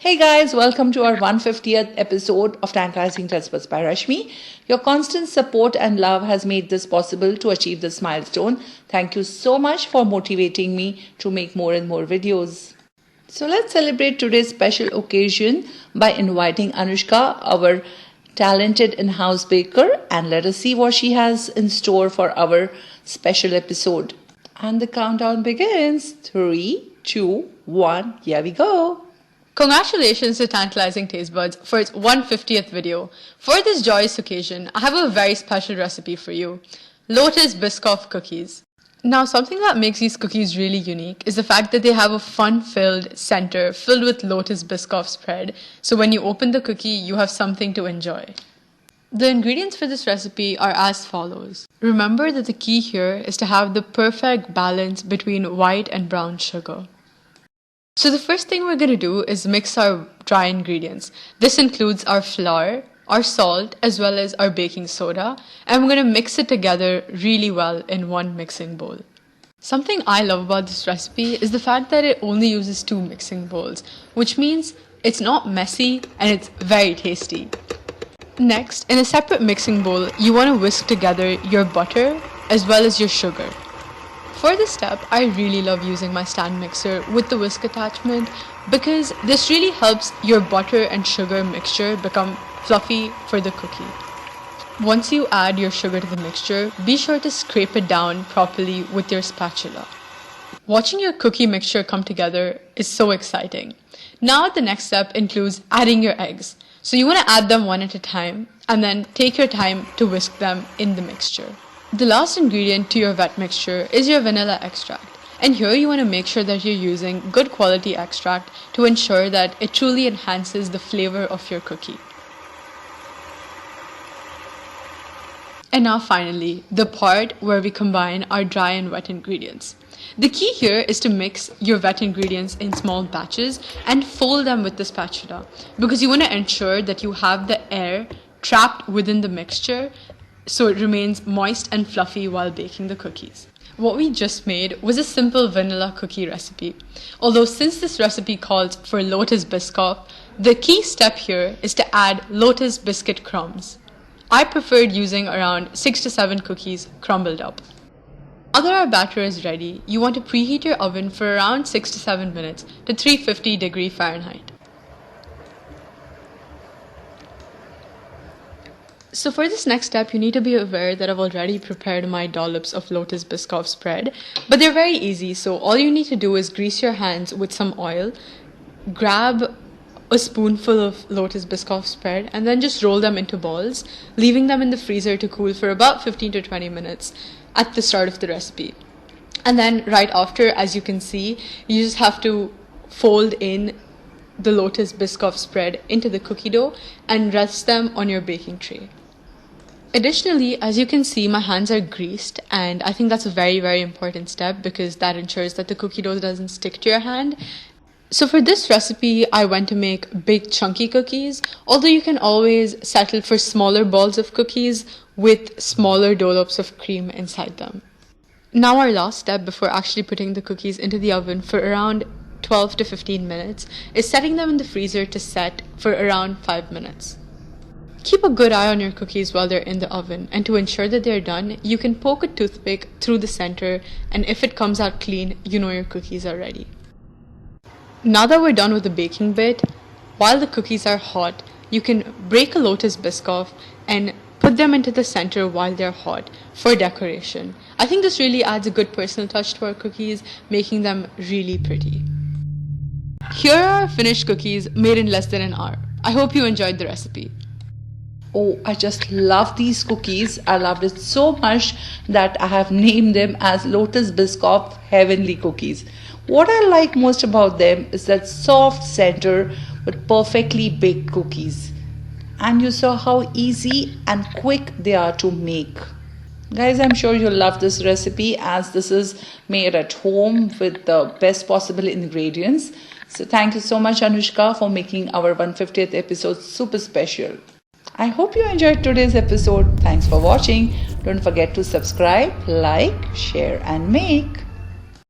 Hey guys, welcome to our 150th episode of Tantalizing Touchbuds by Rashmi. Your constant support and love has made this possible to achieve this milestone. Thank you so much for motivating me to make more and more videos. So let's celebrate today's special occasion by inviting Anushka, our talented in-house baker, and let us see what she has in store for our special episode. And the countdown begins. 3, 2, 1, here we go. Congratulations to Tantalizing Taste Buds for its 150th video. For this joyous occasion, I have a very special recipe for you. Lotus Biscoff cookies. Now, something that makes these cookies really unique is the fact that they have a fun-filled center filled with Lotus Biscoff spread, so when you open the cookie, you have something to enjoy. The ingredients for this recipe are as follows. Remember that the key here is to have the perfect balance between white and brown sugar. So the first thing we're going to do is mix our dry ingredients. This includes our flour, our salt, as well as our baking soda, and we're going to mix it together really well in one mixing bowl. Something I love about this recipe is the fact that it only uses 2 mixing bowls, which means it's not messy and it's very tasty. Next, in a separate mixing bowl, you want to whisk together your butter as well as your sugar. For this step, I really love using my stand mixer with the whisk attachment because this really helps your butter and sugar mixture become fluffy for the cookie. Once you add your sugar to the mixture, be sure to scrape it down properly with your spatula. Watching your cookie mixture come together is so exciting. Now the next step includes adding your eggs. So you want to add them one at a time and then take your time to whisk them in the mixture. The last ingredient to your wet mixture is your vanilla extract. And here you want to make sure that you're using good quality extract to ensure that it truly enhances the flavor of your cookie. And now finally, the part where we combine our dry and wet ingredients. The key here is to mix your wet ingredients in small batches and fold them with the spatula because you want to ensure that you have the air trapped within the mixture so it remains moist and fluffy while baking the cookies. What we just made was a simple vanilla cookie recipe. Although since this recipe calls for Lotus Biscoff, the key step here is to add Lotus biscuit crumbs. I preferred using around 6 to 7 cookies crumbled up. Now that our batter is ready, you want to preheat your oven for around 6 to 7 minutes to 350 Fahrenheit. So for this next step, you need to be aware that I've already prepared my dollops of Lotus Biscoff spread, but they're very easy. So all you need to do is grease your hands with some oil, grab a spoonful of Lotus Biscoff spread, and then just roll them into balls, leaving them in the freezer to cool for about 15 to 20 minutes at the start of the recipe. And then right after, as you can see, you just have to fold in the Lotus Biscoff spread into the cookie dough and rest them on your baking tray. Additionally, as you can see, my hands are greased, and I think that's a very, very important step because that ensures that the cookie dough doesn't stick to your hand. So for this recipe, I went to make big chunky cookies, although you can always settle for smaller balls of cookies with smaller dollops of cream inside them. Now our last step before actually putting the cookies into the oven for around 12 to 15 minutes is setting them in the freezer to set for around 5 minutes. Keep a good eye on your cookies while they're in the oven, and to ensure that they're done, you can poke a toothpick through the center, and if it comes out clean, you know your cookies are ready. Now that we're done with the baking bit, while the cookies are hot, you can break a Lotus Biscoff and put them into the center while they're hot for decoration. I think this really adds a good personal touch to our cookies, making them really pretty. Here are our finished cookies made in less than an hour. I hope you enjoyed the recipe. Oh, I just love these cookies. I loved it so much that I have named them as Lotus Biscoff Heavenly Cookies. What I like most about them is that soft center with perfectly baked cookies. And you saw how easy and quick they are to make. Guys, I'm sure you'll love this recipe as this is made at home with the best possible ingredients. So thank you so much, Anushka, for making our 150th episode super special. I hope you enjoyed today's episode. Thanks for watching. Don't forget to subscribe, like, share and make.